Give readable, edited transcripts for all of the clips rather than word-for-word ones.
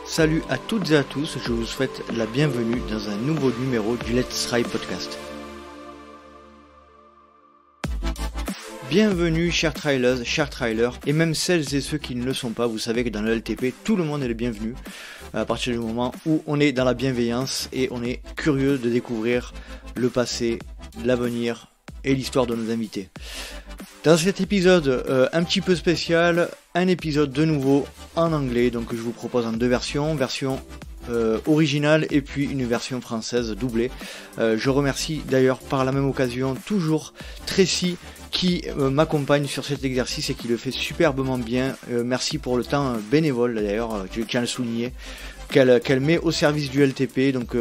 Salut à toutes et à tous, je vous souhaite la bienvenue dans un nouveau numéro du Let's Try Podcast. Bienvenue chers trailers, chers trailers, et même celles et ceux qui ne le sont pas, vous savez que dans le LTP, tout le monde est le bienvenu, à partir du moment où on est dans la bienveillance et on est curieux de découvrir le passé, l'avenir et l'histoire de nos invités. Dans cet épisode un petit peu spécial, un épisode de nouveau en anglais, donc je vous propose en deux versions, originale et puis une version française doublée. Je remercie d'ailleurs par la même occasion toujours Tracy qui m'accompagne sur cet exercice et qui le fait superbement bien. Merci pour le temps bénévole d'ailleurs, je tiens à le souligner, qu'elle met au service du LTP, donc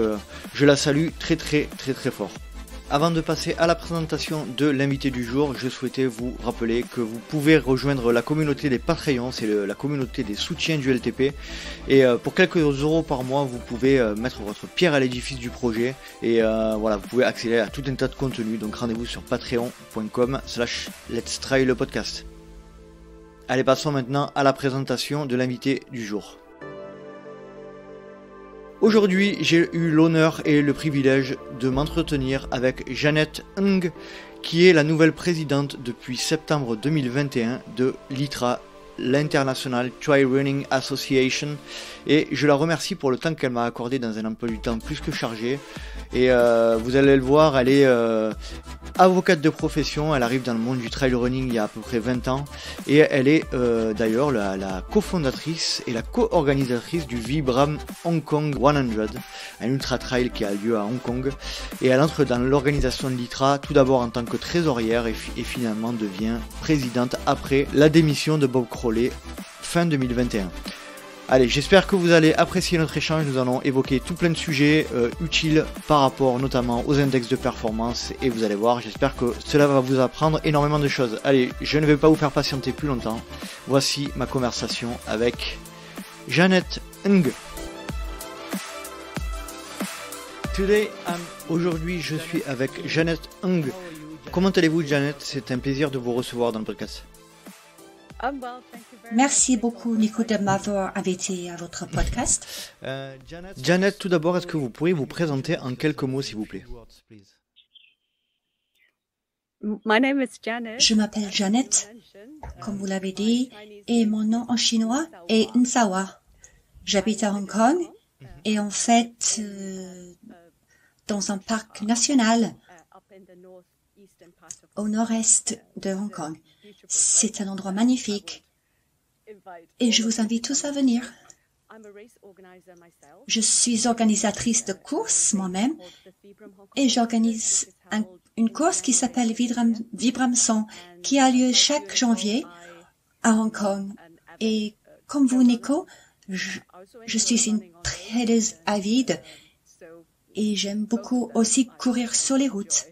je la salue très fort. Avant de passer à la présentation de l'invité du jour, je souhaitais vous rappeler que vous pouvez rejoindre la communauté des Patreons, c'est la communauté des soutiens du LTP. Et pour quelques euros par mois, vous pouvez mettre votre pierre à l'édifice du projet. Et voilà, vous pouvez accéder à tout un tas de contenus. Donc rendez-vous sur patreon.com/Let's Try le podcast. Allez, passons maintenant à la présentation de l'invité du jour. Aujourd'hui, j'ai eu l'honneur et le privilège de m'entretenir avec Jeannette Ng, qui est la nouvelle présidente depuis septembre 2021 de l'ITRA, l'International Trail Running Association, et je la remercie pour le temps qu'elle m'a accordé dans un emploi du temps plus que chargé. Et vous allez le voir, elle est avocate de profession, elle arrive dans le monde du trail running il y a à peu près 20 ans, et elle est d'ailleurs la cofondatrice et la co-organisatrice du Vibram Hong Kong 100, un ultra trail qui a lieu à Hong Kong, et elle entre dans l'organisation de l'ITRA tout d'abord en tant que trésorière et finalement devient présidente après la démission de Bob Crowley fin 2021. Allez, j'espère que vous allez apprécier notre échange. Nous allons évoquer tout plein de sujets utiles par rapport notamment aux index de performance, et vous allez voir, j'espère que cela va vous apprendre énormément de choses. Allez, je ne vais pas vous faire patienter plus longtemps. Voici ma conversation avec Jeannette Ng. Aujourd'hui, je suis avec Jeannette Ng. Comment allez-vous, Jeannette? C'est un plaisir de vous recevoir dans le podcast. Merci beaucoup, Nico, de m'avoir invité à votre podcast. Jeannette, tout d'abord, est-ce que vous pourriez vous présenter en quelques mots, s'il vous plaît? Je m'appelle Jeannette, comme vous l'avez dit, et mon nom en chinois est Nsawa. J'habite à Hong Kong et en fait dans un parc national au nord-est de Hong Kong. C'est un endroit magnifique et je vous invite tous à venir. Je suis organisatrice de courses moi-même et j'organise une course qui s'appelle Vibram 100 qui a lieu chaque janvier à Hong Kong. Et comme vous, Nico, je suis une traileuse avide et j'aime beaucoup aussi courir sur les routes.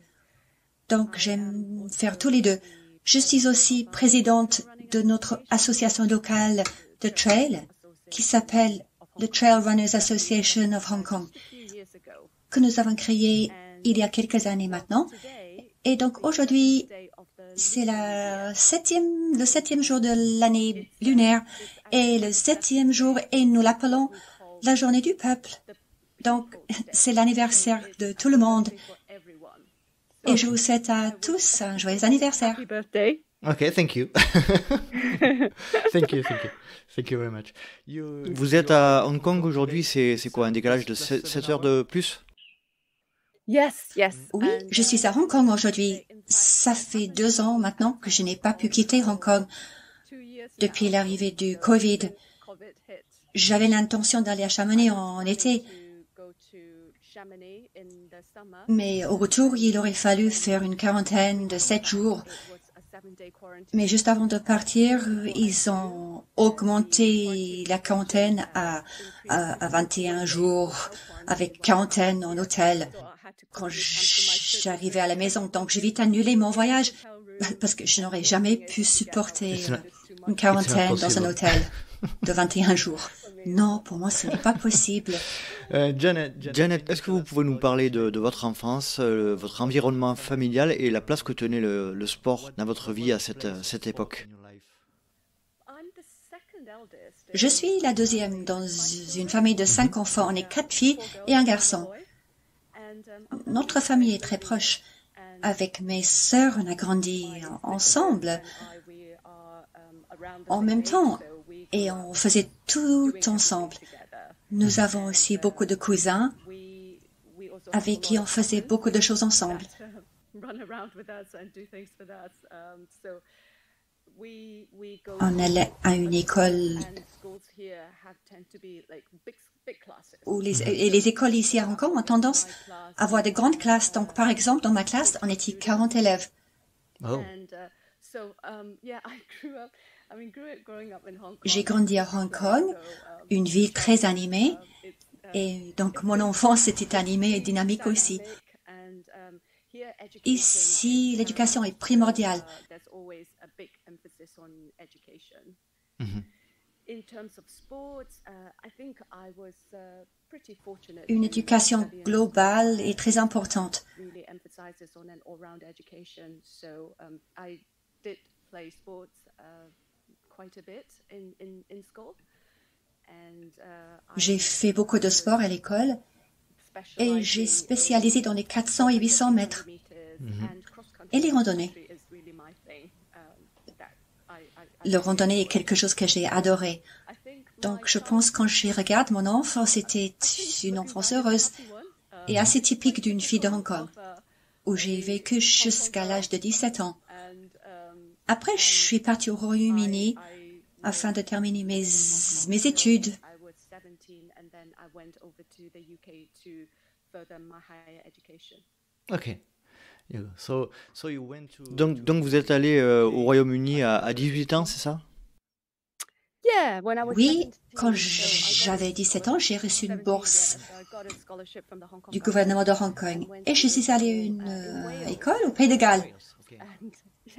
Donc j'aime faire tous les deux. Je suis aussi présidente de notre association locale de trail qui s'appelle le Trail Runners Association of Hong Kong, que nous avons créé il y a quelques années maintenant. Et donc aujourd'hui, c'est le septième jour de l'année lunaire et le 7e jour, et nous l'appelons la journée du peuple. Donc c'est l'anniversaire de tout le monde. Et je vous souhaite à tous un joyeux anniversaire. Ok, thank you. Thank you very much. Vous êtes à Hong Kong aujourd'hui, c'est quoi, un décalage de 7 heures de plus? Oui, je suis à Hong Kong aujourd'hui. Ça fait 2 ans maintenant que je n'ai pas pu quitter Hong Kong depuis l'arrivée du Covid. J'avais l'intention d'aller à Chamonix en été. Mais au retour, il aurait fallu faire une quarantaine de 7 jours. Mais juste avant de partir, ils ont augmenté la quarantaine à 21 jours, avec quarantaine en hôtel. Quand j'arrivais à la maison, donc j'ai vite annulé mon voyage, parce que je n'aurais jamais pu supporter une quarantaine dans un hôtel de 21 jours. Non, pour moi, ce n'est pas possible. Jeannette, est-ce que vous pouvez nous parler de votre enfance, votre environnement familial et la place que tenait le sport dans votre vie à cette époque? Je suis la deuxième dans une famille de 5 enfants. On est 4 filles et un garçon. Notre famille est très proche. Avec mes sœurs, on a grandi ensemble, en même temps, et on faisait tout ensemble. Nous avons aussi beaucoup de cousins avec qui on faisait beaucoup de choses ensemble. On allait à une école où les écoles ici à Hong Kong ont tendance à avoir de grandes classes. Donc, par exemple, dans ma classe, on était 40 élèves. Oh. J'ai grandi à Hong Kong, une ville très animée, et donc mon enfance était animée et dynamique aussi. Ici, l'éducation est primordiale. Mhm. Une éducation globale est très importante. J'ai fait beaucoup de sport à l'école et j'ai spécialisé dans les 400 et 800 mètres et les randonnées. Le randonnée est quelque chose que j'ai adoré. Donc, je pense quand je regarde mon enfance, c'était une enfance heureuse et assez typique d'une fille de Hong Kong, où j'ai vécu jusqu'à l'âge de 17 ans. Après, je suis partie au Royaume-Uni afin de terminer mes études. Ok. Donc vous êtes allé au Royaume-Uni à 18 ans, c'est ça? Oui, quand j'avais 17 ans, j'ai reçu une bourse du gouvernement de Hong Kong et je suis allée à une école au Pays de Galles.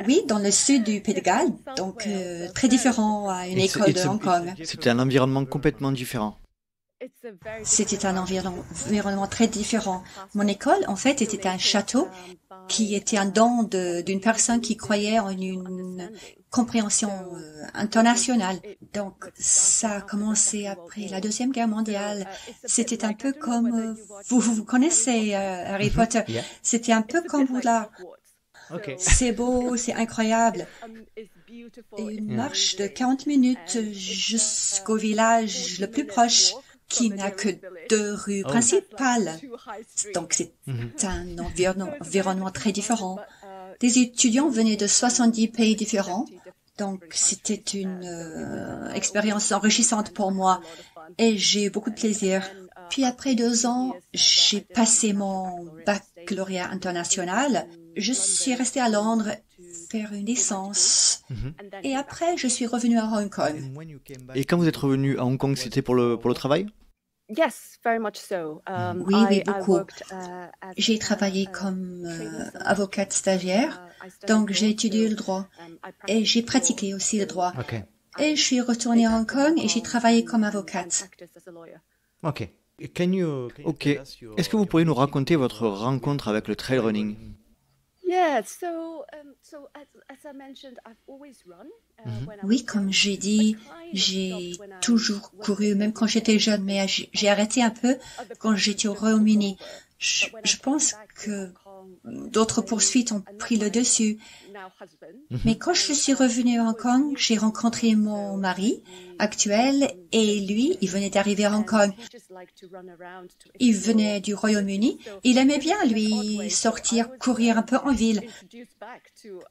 Oui, dans le sud du Pays de Galles, donc très différent à une école de Hong Kong. C'était un environnement complètement différent. C'était un environnement très différent. Mon école, en fait, était un château qui était un don d'une personne qui croyait en une compréhension internationale. Donc, ça a commencé après la Deuxième Guerre mondiale. C'était un peu comme, vous connaissez Harry Potter, c'était un peu comme Poudlard. Okay. C'est beau, c'est incroyable. Et une marche de 40 minutes jusqu'au village le plus proche, qui n'a que 2 rues principales. Donc, c'est un environnement très différent. Des étudiants venaient de 70 pays différents. Donc, c'était une expérience enrichissante pour moi et j'ai eu beaucoup de plaisir. Puis, après 2 ans, j'ai passé mon baccalauréat international. Je suis restée à Londres faire une licence. Et après, je suis revenue à Hong Kong. Et quand vous êtes revenu à Hong Kong, c'était pour le travail? Oui, beaucoup. J'ai travaillé comme avocate stagiaire, donc j'ai étudié le droit et j'ai pratiqué aussi le droit. Okay. Et je suis retournée à Hong Kong et j'ai travaillé comme avocate. Ok. Est-ce que vous pourriez nous raconter votre rencontre avec le trail running? Oui, comme j'ai dit, j'ai toujours couru, même quand j'étais jeune, mais j'ai arrêté un peu quand j'étais au Royaume-Uni. Je pense que d'autres poursuites ont pris le dessus. Mais quand je suis revenue à Hong Kong, j'ai rencontré mon mari actuel et lui, il venait d'arriver à Hong Kong. Il venait du Royaume-Uni. Il aimait bien, lui, sortir, courir un peu en ville.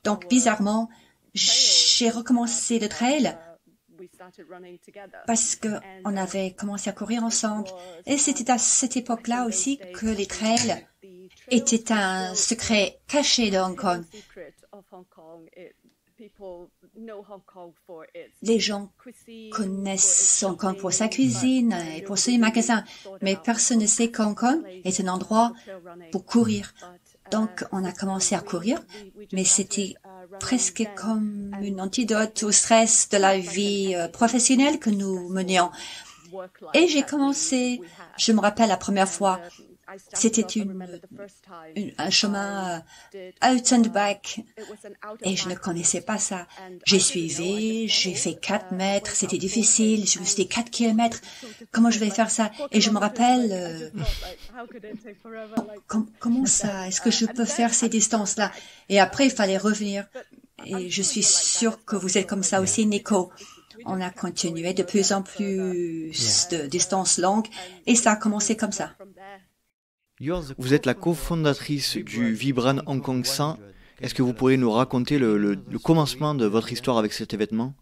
Donc, bizarrement, j'ai recommencé le trail parce qu'on avait commencé à courir ensemble. Et c'était à cette époque-là aussi que les trails étaient un secret caché de Hong Kong. Les gens connaissent Hong Kong pour sa cuisine et pour ses magasins, mais personne ne sait qu'Hong Kong est un endroit pour courir. Donc, on a commencé à courir, mais c'était presque comme une antidote au stress de la vie professionnelle que nous menions. Et j'ai commencé, je me rappelle la première fois, C'était un chemin out and back et je ne connaissais pas ça. J'ai suivi, j'ai fait 4 mètres, c'était difficile, je me suis dit 4 kilomètres, comment je vais faire ça? Et je me rappelle, comment ça, est-ce que je peux faire ces distances-là? Et après, il fallait revenir. Et je suis sûre que vous êtes comme ça aussi, Nico. On a continué de plus en plus de distances longues et ça a commencé comme ça. Vous êtes la cofondatrice du Vibram Hong Kong 100. Est-ce que vous pourriez nous raconter le commencement de votre histoire avec cet événement?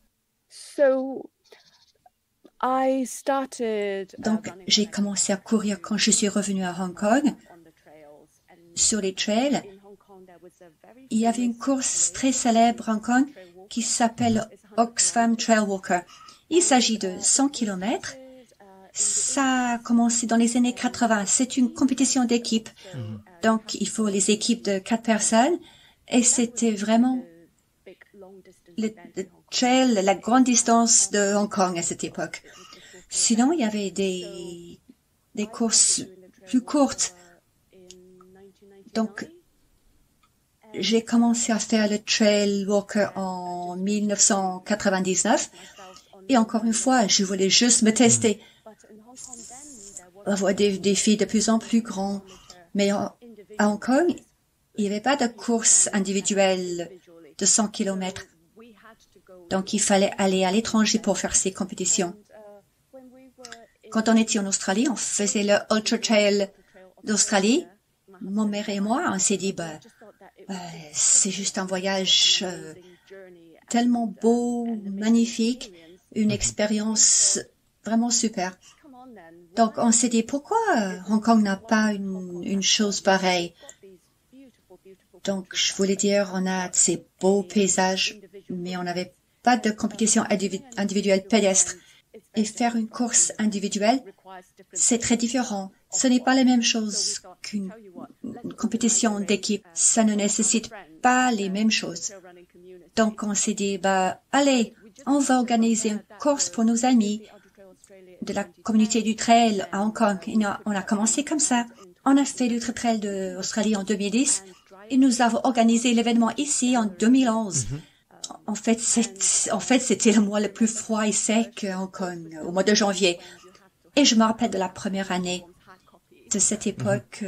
Donc, j'ai commencé à courir quand je suis revenue à Hong Kong. Sur les trails, il y avait une course très célèbre à Hong Kong qui s'appelle Oxfam Trail Walker. Il s'agit de 100 km. Ça a commencé dans les années 80. C'est une compétition d'équipe. Donc, il faut les équipes de 4 personnes. Et c'était vraiment le trail, la grande distance de Hong Kong à cette époque. Sinon, il y avait des courses plus courtes. Donc, j'ai commencé à faire le Trail Walker en 1999. Et encore une fois, je voulais juste me tester. Avoir des défis de plus en plus grands. Mais à Hong Kong, il n'y avait pas de course individuelle de 100 km. Donc, il fallait aller à l'étranger pour faire ces compétitions. Quand on était en Australie, on faisait le Ultra Trail d'Australie. Mon mère et moi, on s'est dit, c'est juste un voyage tellement beau, magnifique, une expérience vraiment super. Donc, on s'est dit, pourquoi Hong Kong n'a pas une chose pareille? Donc, je voulais dire, on a ces beaux paysages, mais on n'avait pas de compétition individuelle pédestre. Et faire une course individuelle, c'est très différent. Ce n'est pas la même chose qu'une compétition d'équipe. Ça ne nécessite pas les mêmes choses. Donc, on s'est dit, allez, on va organiser une course pour nos amis de la communauté du trail à Hong Kong. Et on a commencé comme ça. On a fait l'Ultra Trail d'Australie en 2010 et nous avons organisé l'événement ici en 2011. En fait, c'était le mois le plus froid et sec à Hong Kong, au mois de janvier. Et je me rappelle de la première année de cette époque.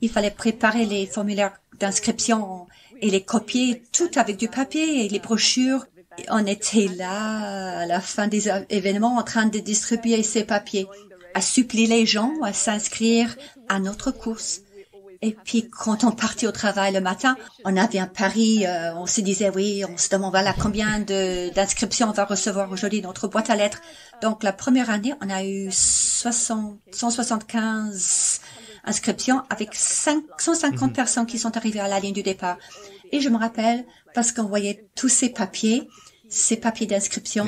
Il fallait préparer les formulaires d'inscription et les copier, tout avec du papier et les brochures. Et on était là, à la fin des événements, en train de distribuer ces papiers, à supplier les gens à s'inscrire à notre course. Et puis, quand on partait au travail le matin, on avait un pari, on se disait, oui, on se demande, voilà, combien d'inscriptions on va recevoir aujourd'hui dans notre boîte à lettres. Donc, la première année, on a eu 175 inscriptions avec 150 personnes qui sont arrivées à la ligne du départ. Et je me rappelle, parce qu'on voyait tous ces papiers d'inscription,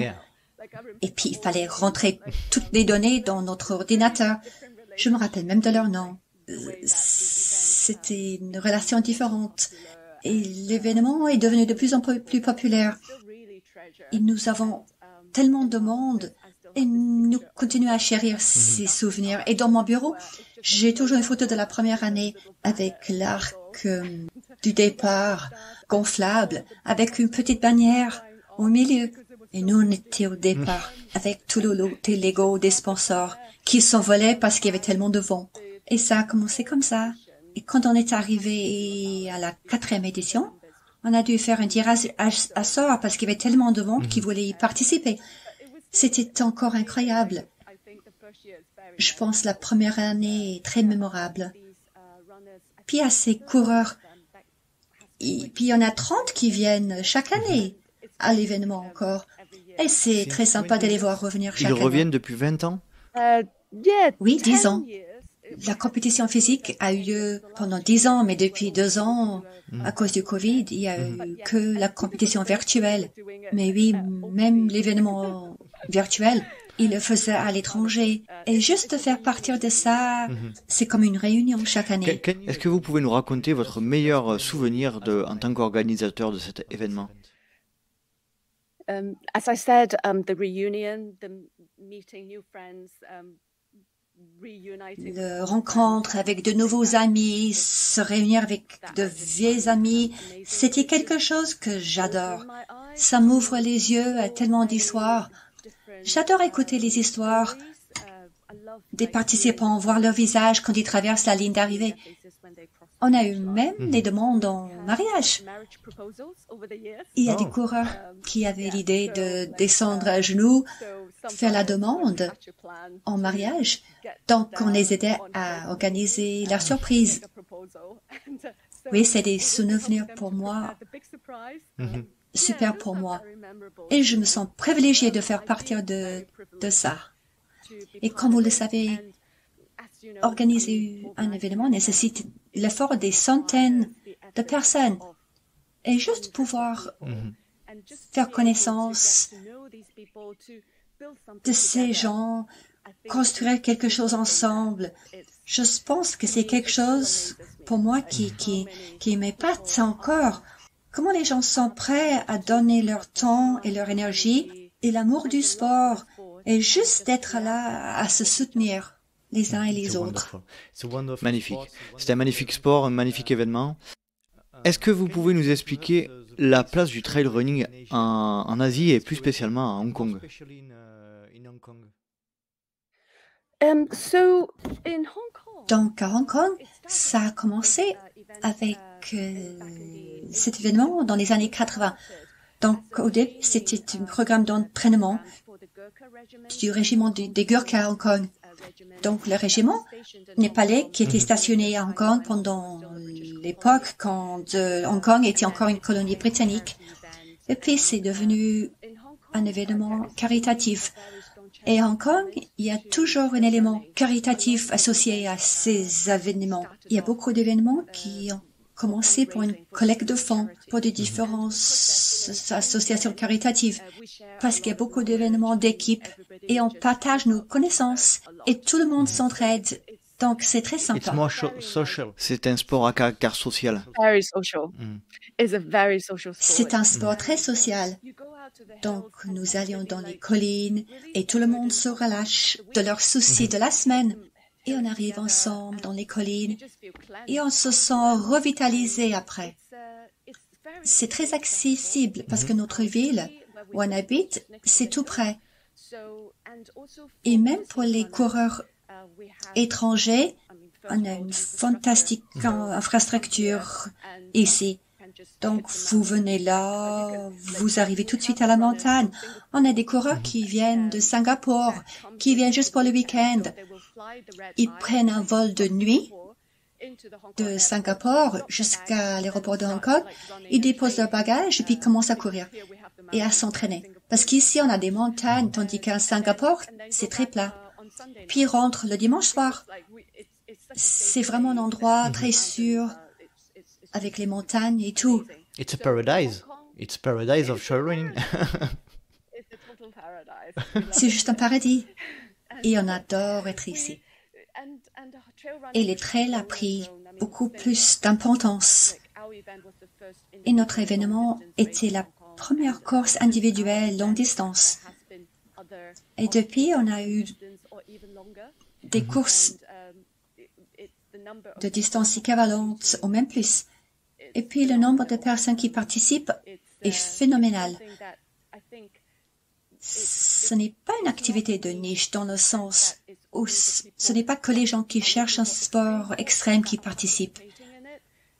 et puis il fallait rentrer toutes les données dans notre ordinateur. Je me rappelle même de leur nom. C'était une relation différente. Et l'événement est devenu de plus en plus populaire. Et nous avons tellement de monde et nous continuons à chérir ces souvenirs. Et dans mon bureau, j'ai toujours une photo de la première année avec l'arc du départ gonflable, avec une petite bannière au milieu. Et nous, on était au départ avec tout le lot des Lego des sponsors qui s'envolaient parce qu'il y avait tellement de vent. Et ça a commencé comme ça. Et quand on est arrivé à la 4e édition, on a dû faire un tirage à sort parce qu'il y avait tellement de monde qui voulait y participer. C'était encore incroyable. Je pense la première année est très mémorable. Puis il y a ces coureurs. Et puis il y en a 30 qui viennent chaque année à l'événement encore. Et c'est très sympa de les voir revenir chaque année. Ils reviennent depuis 20 ans? Oui, 10 ans. La compétition physique a eu lieu pendant 10 ans, mais depuis 2 ans, à cause du Covid, il n'y a eu que la compétition virtuelle. Mais oui, même l'événement virtuel, il le faisait à l'étranger. Et juste faire partir de ça, c'est comme une réunion chaque année. Est-ce que vous pouvez nous raconter votre meilleur souvenir en tant qu'organisateur de cet événement? As I said, the reunion, the meeting new friends, le rencontre avec de nouveaux amis, se réunir avec de vieux amis, c'était quelque chose que j'adore. Ça m'ouvre les yeux à tellement d'histoires. J'adore écouter les histoires des participants, voir leur visage quand ils traversent la ligne d'arrivée. On a eu même des demandes en mariage. Il y a des coureurs qui avaient l'idée de descendre à genoux, faire la demande en mariage. Donc, on les aidait à organiser la surprise. Oui, c'est des souvenirs pour moi, super pour moi. Et je me sens privilégiée de faire partie de ça. Et comme vous le savez, organiser un événement nécessite l'effort des centaines de personnes. Et juste pouvoir faire connaissance de ces gens, construire quelque chose ensemble, je pense que c'est quelque chose pour moi qui m'épate encore. Comment les gens sont prêts à donner leur temps et leur énergie et l'amour du sport et juste d'être là à se soutenir les uns et les autres. Magnifique. C'est un magnifique sport, un magnifique événement. Est-ce que vous pouvez nous expliquer la place du trail running en Asie et plus spécialement à Hong Kong? Donc à Hong Kong, ça a commencé avec cet événement dans les années 80. Donc au début, c'était un programme d'entraînement du régiment des Gurkhas à Hong Kong. Donc le régiment népalais qui était stationné à Hong Kong pendant l'époque quand Hong Kong était encore une colonie britannique. Et puis c'est devenu un événement caritatif. Et à Hong Kong, il y a toujours un élément caritatif associé à ces événements. Il y a beaucoup d'événements qui ont commencé pour une collecte de fonds pour des différentes associations caritatives. Parce qu'il y a beaucoup d'événements d'équipe et on partage nos connaissances et tout le monde s'entraide. Donc c'est très sympa. It's more social. C'est un sport à caractère social. Very social. It's a very social sport. C'est un sport très social. Donc, nous allions dans les collines et tout le monde se relâche de leurs soucis de la semaine. Et on arrive ensemble dans les collines et on se sent revitalisé après. C'est très accessible parce que notre ville où on habite, c'est tout près. Et même pour les coureurs étrangers, on a une fantastique infrastructure ici. Donc, vous venez là, vous arrivez tout de suite à la montagne. On a des coureurs qui viennent de Singapour, qui viennent juste pour le week-end. Ils prennent un vol de nuit de Singapour jusqu'à l'aéroport de Hong Kong. Ils déposent leurs bagages et puis commencent à courir et à s'entraîner. Parce qu'ici, on a des montagnes, tandis qu'à Singapour, c'est très plat. Puis ils rentrent le dimanche soir. C'est vraiment un endroit très sûr, avec les montagnes et tout. It's a paradise. It's paradise of trail running. C'est juste un paradis. Et on adore être ici. Et les trails a pris beaucoup plus d'importance. Et notre événement était la première course individuelle longue distance. Et depuis, on a eu des courses de distance équivalente ou même plus. Et puis, le nombre de personnes qui participent est phénoménal. Ce n'est pas une activité de niche dans le sens où ce n'est pas que les gens qui cherchent un sport extrême qui participent.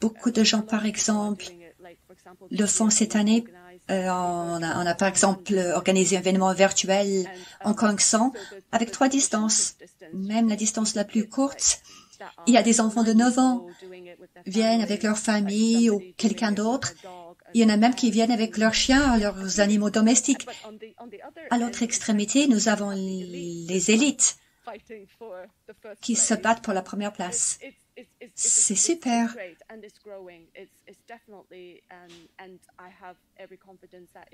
Beaucoup de gens, par exemple, le font cette année. On a, par exemple, organisé un événement virtuel en Kong 100 avec 3 distances. Même la distance la plus courte, il y a des enfants de 9 ans qui viennent avec leur famille ou quelqu'un d'autre. Il y en a même qui viennent avec leurs chiens, leurs animaux domestiques. À l'autre extrémité, nous avons les élites qui se battent pour la première place. C'est super.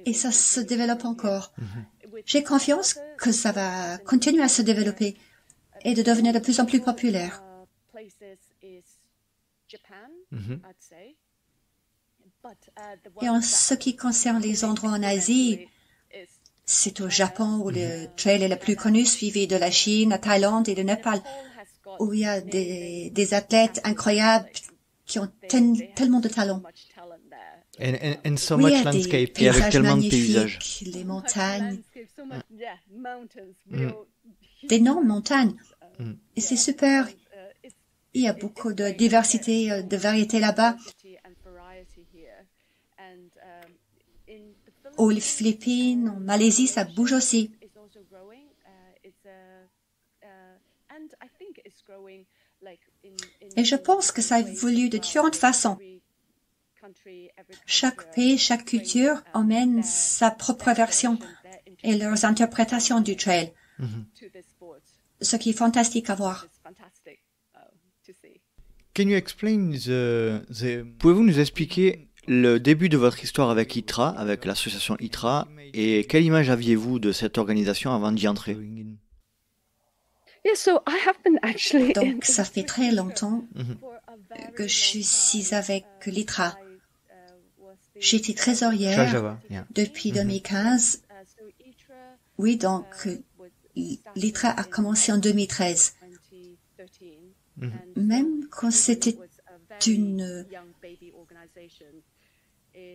Et ça se développe encore. J'ai confiance que ça va continuer à se développer et de devenir de plus en plus populaire. Et en ce qui concerne les endroits en Asie, C'est au Japon où le trail est le plus connu, suivi de la Chine, la Thaïlande et le Népal, où il y a des athlètes incroyables qui ont tellement de talent. And so Oui, il y much a des landscape, et avec paysages tellement de paysages. magnifiques, les montagnes, d'énormes montagnes. Et c'est super. Il y a beaucoup de diversité, de variété là-bas. Aux Philippines, en Malaisie, ça bouge aussi. Et je pense que ça évolue de différentes façons. Chaque pays, chaque culture emmène sa propre version et leurs interprétations du trail. Ce qui est fantastique à voir. Can you explain Pouvez-vous nous expliquer le début de votre histoire avec ITRA, avec l'association ITRA, et quelle image aviez-vous de cette organisation avant d'y entrer? Donc, ça fait très longtemps que je suis avec l'ITRA. J'étais trésorière depuis 2015. Oui, donc l'ITRA a commencé en 2013. Même quand c'était une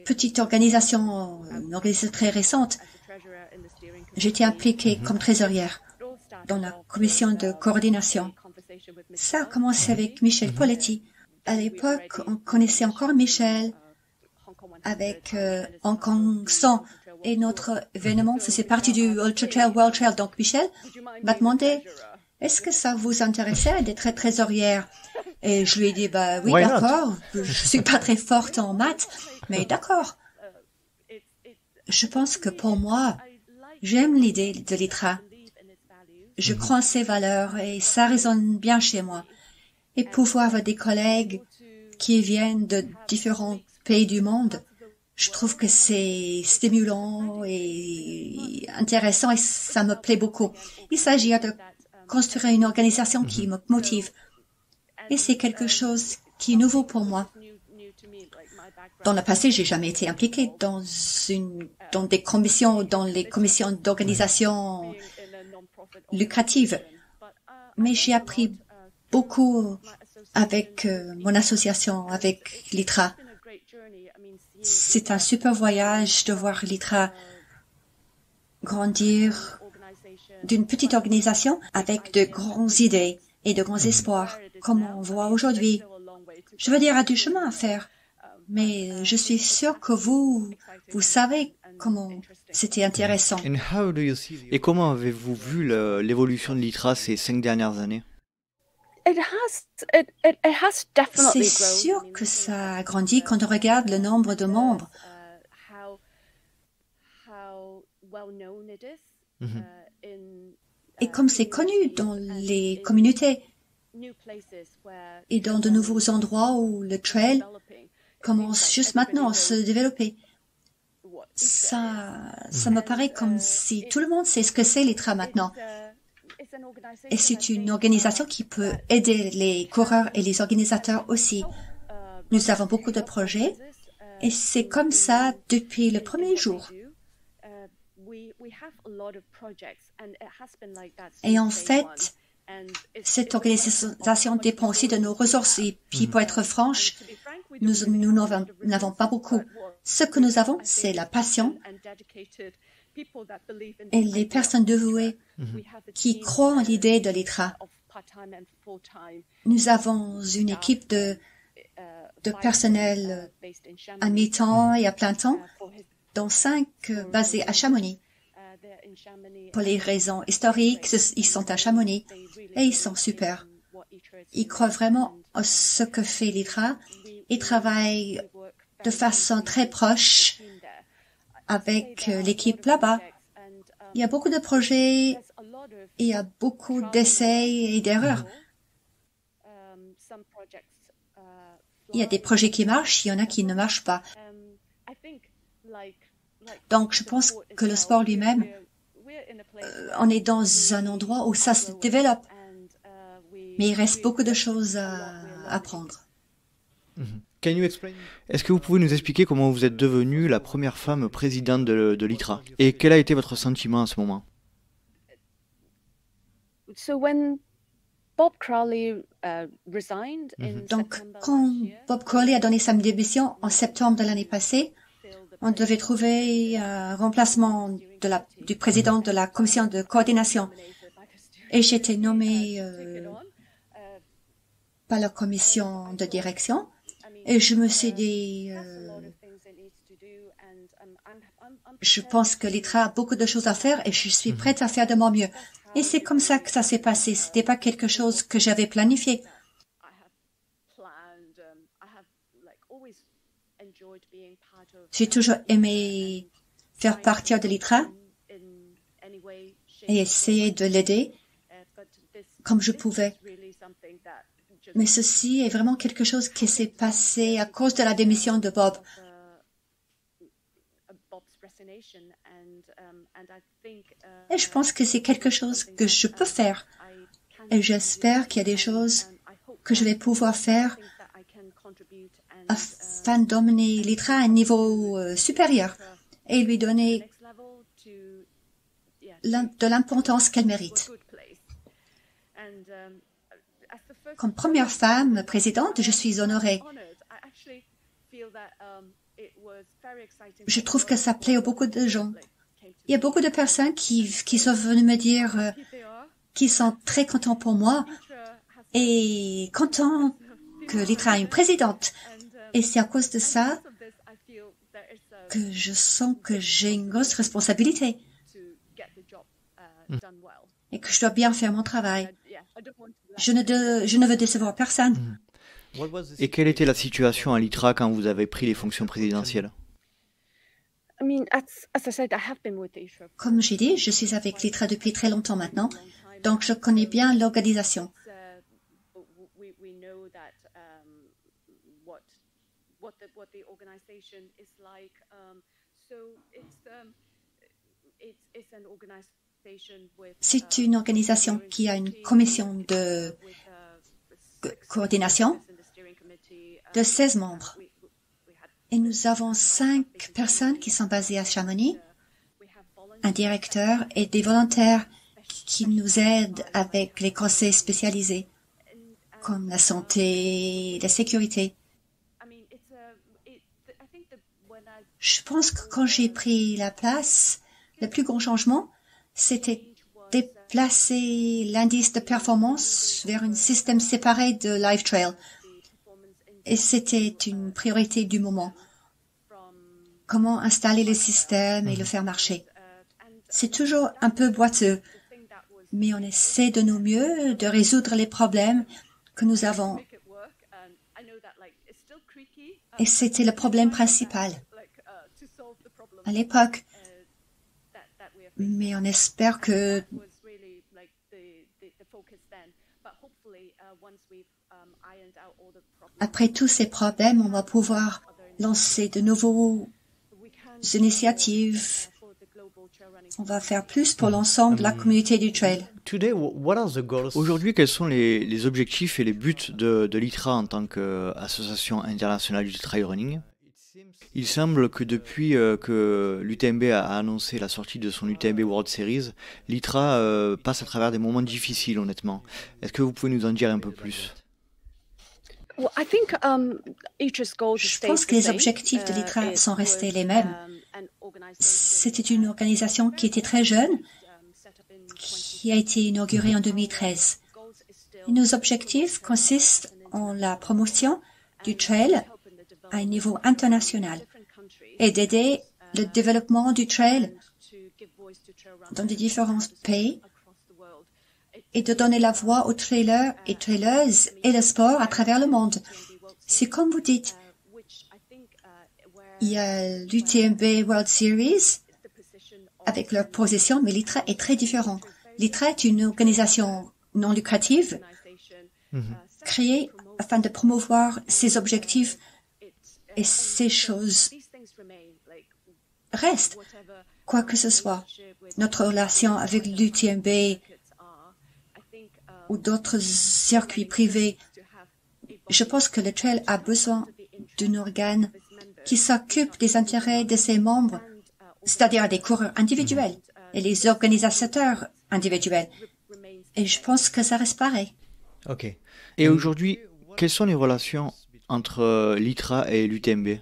petite organisation, une organisation très récente, j'étais impliquée comme trésorière dans la commission de coordination. Ça a commencé avec Michel Poletti. À l'époque, on connaissait encore Michel avec Hong Kong 100 et notre événement faisait partie du Ultra Trail World Trail. Donc Michel m'a demandé, est-ce que ça vous intéressait d'être trésorière? Et je lui ai dit, bah oui, d'accord, je suis pas très forte en maths, mais d'accord. Je pense que pour moi, j'aime l'idée de l'ITRA. Je crois en ses valeurs et ça résonne bien chez moi. Et pouvoir avoir des collègues qui viennent de différents pays du monde, je trouve que c'est stimulant et intéressant et ça me plaît beaucoup. Il s'agit de construire une organisation qui me motive. Et c'est quelque chose qui est nouveau pour moi. Dans le passé, j'ai jamais été impliquée dans les commissions d'organisation lucrative. Mais j'ai appris beaucoup avec mon association, avec l'ITRA. C'est un super voyage de voir l'ITRA grandir d'une petite organisation avec de grandes idées et de grands espoirs, comme on voit aujourd'hui. Je veux dire, il y a du chemin à faire, mais je suis sûre que vous savez comment c'était intéressant. Et comment avez-vous vu l'évolution de l'ITRA ces 5 dernières années? C'est sûr que ça a grandi quand on regarde le nombre de membres. Et comme c'est connu dans les communautés et dans de nouveaux endroits où le trail commence juste maintenant à se développer. Ça me paraît comme si tout le monde sait ce que c'est l'ITRA maintenant. Et c'est une organisation qui peut aider les coureurs et les organisateurs aussi. Nous avons beaucoup de projets et c'est comme ça depuis le premier jour. Et en fait, cette organisation dépend aussi de nos ressources. Et puis, pour être franche, nous n'avons pas beaucoup. Ce que nous avons, c'est la passion et les personnes dévouées qui croient en l'idée de l'ITRA. Nous avons une équipe de personnel à mi-temps et à plein temps, dont 5 basés à Chamonix. Pour les raisons historiques, ils sont à Chamonix et ils sont super. Ils croient vraiment à ce que fait l'ITRA. Ils travaillent de façon très proche avec l'équipe là-bas. Il y a beaucoup de projets, il y a beaucoup d'essais et d'erreurs. Il y a des projets qui marchent, il y en a qui ne marchent pas. Donc, je pense que le sport lui-même, on est dans un endroit où ça se développe. Mais il reste beaucoup de choses à apprendre. Est-ce que vous pouvez nous expliquer comment vous êtes devenue la première femme présidente de l'ITRA? Et quel a été votre sentiment à ce moment? So when Bob Crowley resigned in Donc, September quand last year, Bob Crowley a donné sa démission en septembre de l'année passée, on devait trouver un remplacement du président de la commission de coordination. Et j'ai été nommée par la commission de direction. Et je me suis dit, je pense que l'ITRA a beaucoup de choses à faire et je suis prête à faire de mon mieux. Et c'est comme ça que ça s'est passé. C'était pas quelque chose que j'avais planifié. J'ai toujours aimé faire partie de l'ITRA et essayer de l'aider comme je pouvais. Mais ceci est vraiment quelque chose qui s'est passé à cause de la démission de Bob. Et je pense que c'est quelque chose que je peux faire. Et j'espère qu'il y a des choses que je vais pouvoir faire afin d'emmener l'ITRA à un niveau supérieur et lui donner de l'importance qu'elle mérite. Comme première femme présidente, je suis honorée. Je trouve que ça plaît à beaucoup de gens. Il y a beaucoup de personnes qui sont venues me dire qu'ils sont très contents pour moi et contents que l'ITRA a une présidente. Et c'est à cause de ça que je sens que j'ai une grosse responsabilité et que je dois bien faire mon travail. Je ne veux décevoir personne. Et quelle était la situation à l'ITRA quand vous avez pris les fonctions présidentielles? Comme j'ai dit, je suis avec l'ITRA depuis très longtemps maintenant, donc je connais bien l'organisation. C'est une organisation qui a une commission de coordination de 16 membres. Et nous avons 5 personnes qui sont basées à Chamonix, un directeur et des volontaires qui nous aident avec les conseils spécialisés, comme la santé et la sécurité. Je pense que quand j'ai pris la place, le plus grand changement, c'était déplacer l'indice de performance vers un système séparé de LiveTrail. Et c'était une priorité du moment. Comment installer le système et le faire marcher. C'est toujours un peu boiteux, mais on essaie de nos mieux de résoudre les problèmes que nous avons. Et c'était le problème principal à l'époque. Mais on espère que après tous ces problèmes, on va pouvoir lancer de nouvelles initiatives. On va faire plus pour l'ensemble de la communauté du trail. Aujourd'hui, quels sont les objectifs et les buts de l'ITRA en tant qu'association internationale du trail running? Il semble que depuis que l'UTMB a annoncé la sortie de son UTMB World Series, l'ITRA passe à travers des moments difficiles, honnêtement. Est-ce que vous pouvez nous en dire un peu plus? Je pense que les objectifs de l'ITRA sont restés les mêmes. C'était une organisation qui était très jeune, qui a été inaugurée en 2013. Et nos objectifs consistent en la promotion du trail à un niveau international et d'aider le développement du trail dans les différents pays et de donner la voix aux trailers et trailers et le sport à travers le monde. C'est comme vous dites, il y a l'UTMB World Series avec leur position, mais l'ITRA est très différent. L'ITRA est une organisation non lucrative créée afin de promouvoir ses objectifs et ces choses restent, quoi que ce soit. Notre relation avec l'UTMB ou d'autres circuits privés, je pense que le trail a besoin d'un organe qui s'occupe des intérêts de ses membres, c'est-à-dire des coureurs individuels et les organisateurs individuels. Et je pense que ça reste pareil. Ok. Et aujourd'hui, quelles sont les relations entre l'ITRA et l'UTMB?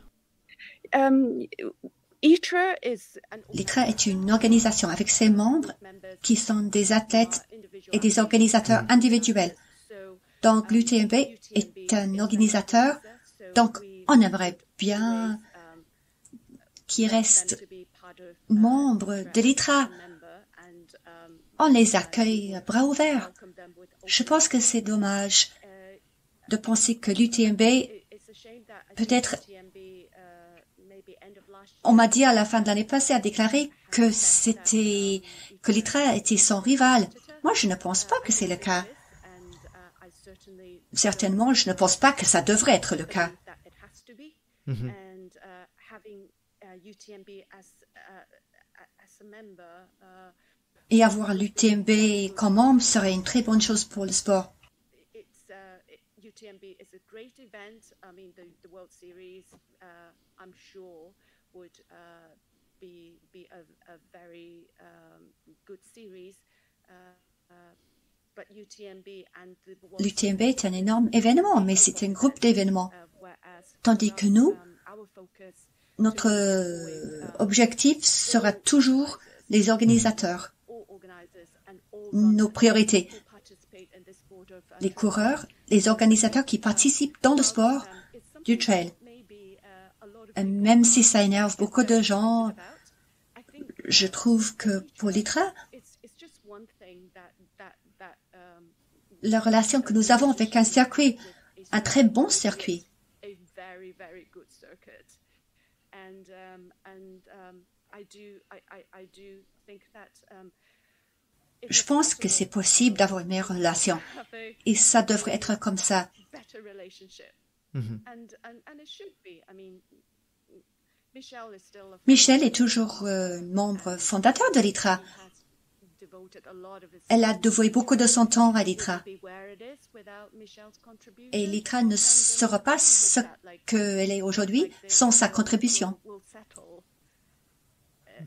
L'ITRA est une organisation avec ses membres qui sont des athlètes et des organisateurs individuels. Donc l'UTMB est un organisateur, donc on aimerait bien qu'ils restent membres de l'ITRA. On les accueille à bras ouverts. Je pense que c'est dommage de penser que l'UTMB, peut-être, on m'a dit à la fin de l'année passée, a déclaré que l'ITRA était son rival. Moi, je ne pense pas que c'est le cas. Certainement, je ne pense pas que ça devrait être le cas. Mhm. Et avoir l'UTMB comme membre serait une très bonne chose pour le sport. UTMB is a great event. I mean, the World Series, I'm sure, would be a very good series. But UTMB and the World L'UTMB est un énorme événement, mais c'est un groupe d'événements. Tandis que nous, notre objectif sera toujours les organisateurs. Nos priorités. Les coureurs, les organisateurs qui participent dans le sport du trail. Et même si ça énerve beaucoup de gens, je trouve que pour l'ITRA, la relation que nous avons avec un circuit, un très bon circuit. Je pense que c'est possible d'avoir une meilleure relation. Et ça devrait être comme ça. Mhm. Michelle est toujours membre fondateur de l'ITRA. Elle a dévoué beaucoup de son temps à l'ITRA. Et l'ITRA ne sera pas ce qu'elle est aujourd'hui sans sa contribution.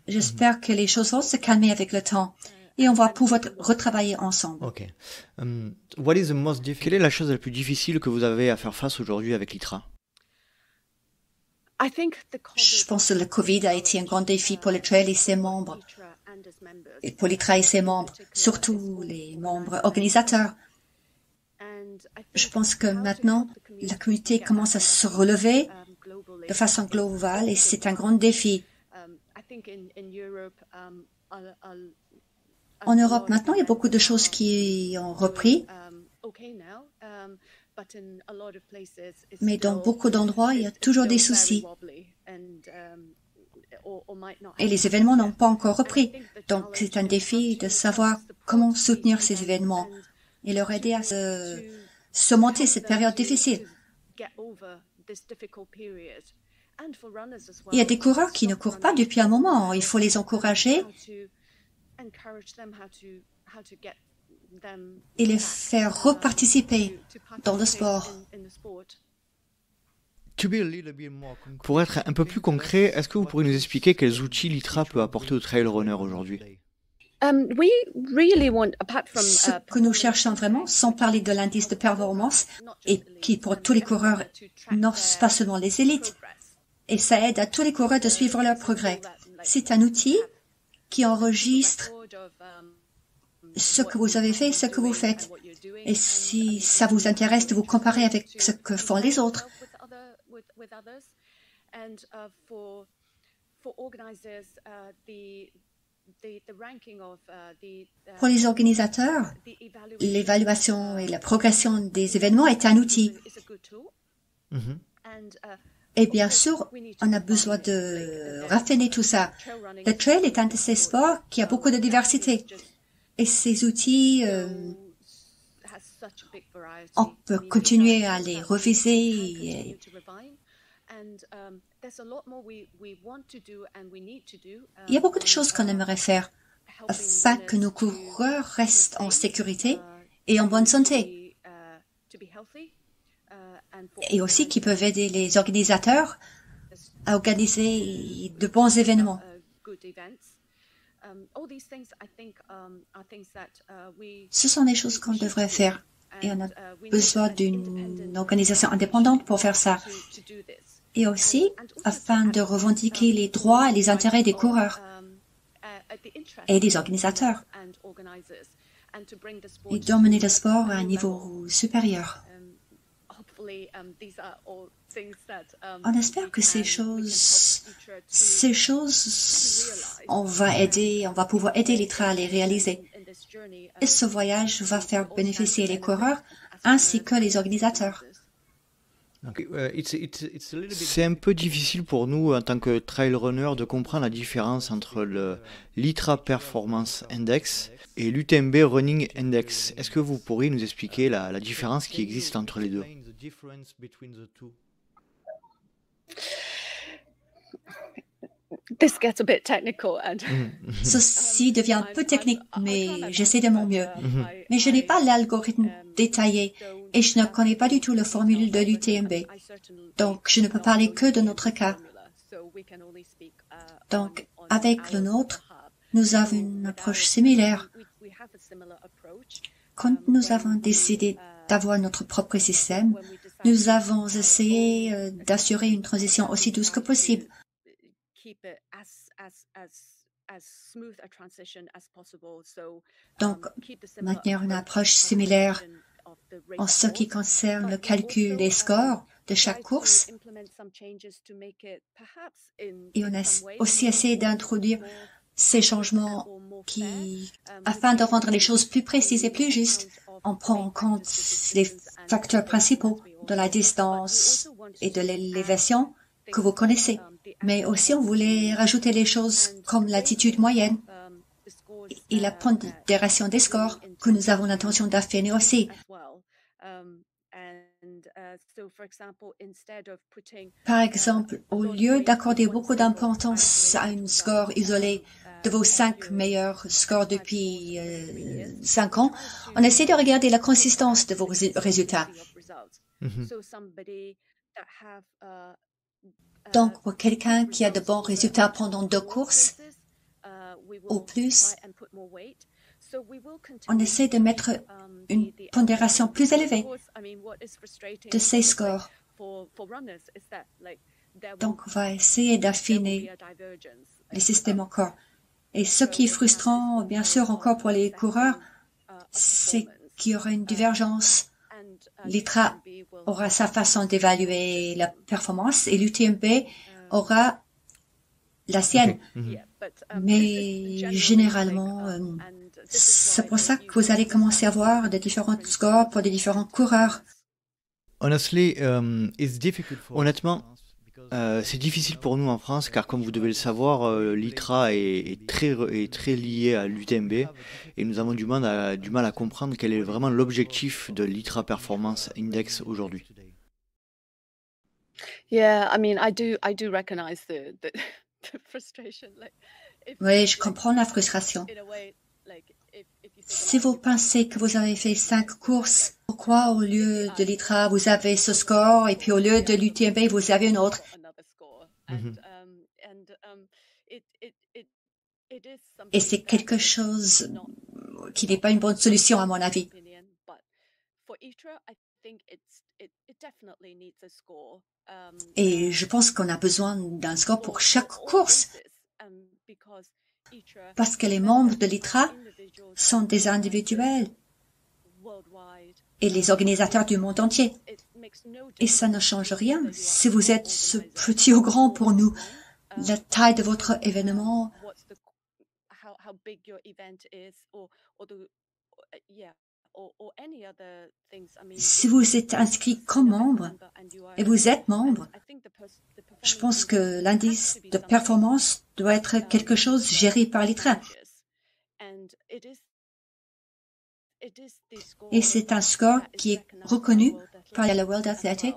J'espère que les choses vont se calmer avec le temps. Et on va pouvoir retravailler ensemble. Ok. Quelle est la chose la plus difficile que vous avez à faire face aujourd'hui avec l'ITRA? Je pense que le Covid a été un grand défi pour le trail et ses membres, et pour l'ITRA et ses membres, surtout les membres organisateurs. Je pense que maintenant, la communauté commence à se relever de façon globale et c'est un grand défi. En Europe, maintenant, il y a beaucoup de choses qui ont repris, mais dans beaucoup d'endroits, il y a toujours des soucis. Et les événements n'ont pas encore repris. Donc, c'est un défi de savoir comment soutenir ces événements et leur aider à surmonter cette période difficile. Il y a des coureurs qui ne courent pas depuis un moment. Il faut les encourager et les faire reparticiper dans le sport. Pour être un peu plus concret, est-ce que vous pourriez nous expliquer quels outils l'ITRA peut apporter aux trail runners aujourd'hui? Ce que nous cherchons vraiment, sans parler de l'indice de performance, et qui pour tous les coureurs, non pas seulement les élites, et ça aide à tous les coureurs de suivre leur progrès. C'est un outil qui enregistre ce que vous avez fait, ce que vous faites. Et si ça vous intéresse de vous comparer avec ce que font les autres. Pour les organisateurs, l'évaluation et la progression des événements est un outil. Mhm. Et bien sûr, on a besoin de raffiner tout ça. Le trail est un de ces sports qui a beaucoup de diversité. Et ces outils, on peut continuer à les reviser. Il y a beaucoup de choses qu'on aimerait faire afin que nos coureurs restent en sécurité et en bonne santé. et aussi qui peuvent aider les organisateurs à organiser de bons événements. Ce sont des choses qu'on devrait faire et on a besoin d'une organisation indépendante pour faire ça. Et aussi, afin de revendiquer les droits et les intérêts des coureurs et des organisateurs et d'emmener le sport à un niveau supérieur. On espère que ces choses, on va pouvoir aider l'ITRA à les réaliser. Et ce voyage va faire bénéficier les coureurs ainsi que les organisateurs. C'est un peu difficile pour nous, en tant que trail runner, de comprendre la différence entre l'ITRA Performance Index et l'UTMB Running Index. Est-ce que vous pourriez nous expliquer la différence qui existe entre les deux? This gets a bit technical and Ceci devient un peu technique, mais j'essaie de mon mieux. Mais je n'ai pas l'algorithme détaillé et je ne connais pas du tout la formule de l'UTMB. Donc, je ne peux parler que de notre cas. Donc, avec le nôtre, nous avons une approche similaire. Quand nous avons décidé d'avoir notre propre système, nous avons essayé d'assurer une transition aussi douce que possible. Donc, maintenir une approche similaire en ce qui concerne le calcul des scores de chaque course. Et on a aussi essayé d'introduire ces changements afin de rendre les choses plus précises et plus justes, on prend en compte les facteurs principaux de la distance et de l'élévation que vous connaissez. Mais aussi, on voulait rajouter les choses comme l'attitude moyenne et la pondération des scores que nous avons l'intention d'affiner aussi. Par exemple, au lieu d'accorder beaucoup d'importance à un score isolé de vos 5 meilleurs scores depuis 5 ans, on essaie de regarder la consistance de vos résultats. Donc, pour quelqu'un qui a de bons résultats pendant 2 courses, au plus, on essaie de mettre une pondération plus élevée de ces scores. Donc, on va essayer d'affiner les systèmes encore. Et ce qui est frustrant, bien sûr, encore pour les coureurs, c'est qu'il y aura une divergence. L'ITRA aura sa façon d'évaluer la performance et l'UTMB aura la sienne. Mais généralement, c'est pour ça que vous allez commencer à voir de différents scores pour des différents coureurs. Honnêtement, c'est difficile pour nous en France car, comme vous devez le savoir, l'ITRA est très lié à l'UTMB et nous avons du mal à comprendre quel est vraiment l'objectif de l'ITRA Performance Index aujourd'hui. Yeah, I mean, I do recognize the frustration. Oui, je comprends la frustration. Si vous pensez que vous avez fait 5 courses, pourquoi au lieu de l'ITRA, vous avez ce score et puis au lieu de l'UTMB, vous avez un autre? Et c'est quelque chose qui n'est pas une bonne solution à mon avis. Et je pense qu'on a besoin d'un score pour chaque course. Parce que les membres de l'ITRA sont des individuels et les organisateurs du monde entier. Et ça ne change rien. Si vous êtes ce petit ou grand pour nous, la taille de votre événement, si vous êtes inscrit comme membre et vous êtes membre, je pense que l'indice de performance doit être quelque chose géré par l'ITRA. Et c'est un score qui est reconnu par la World Athletic.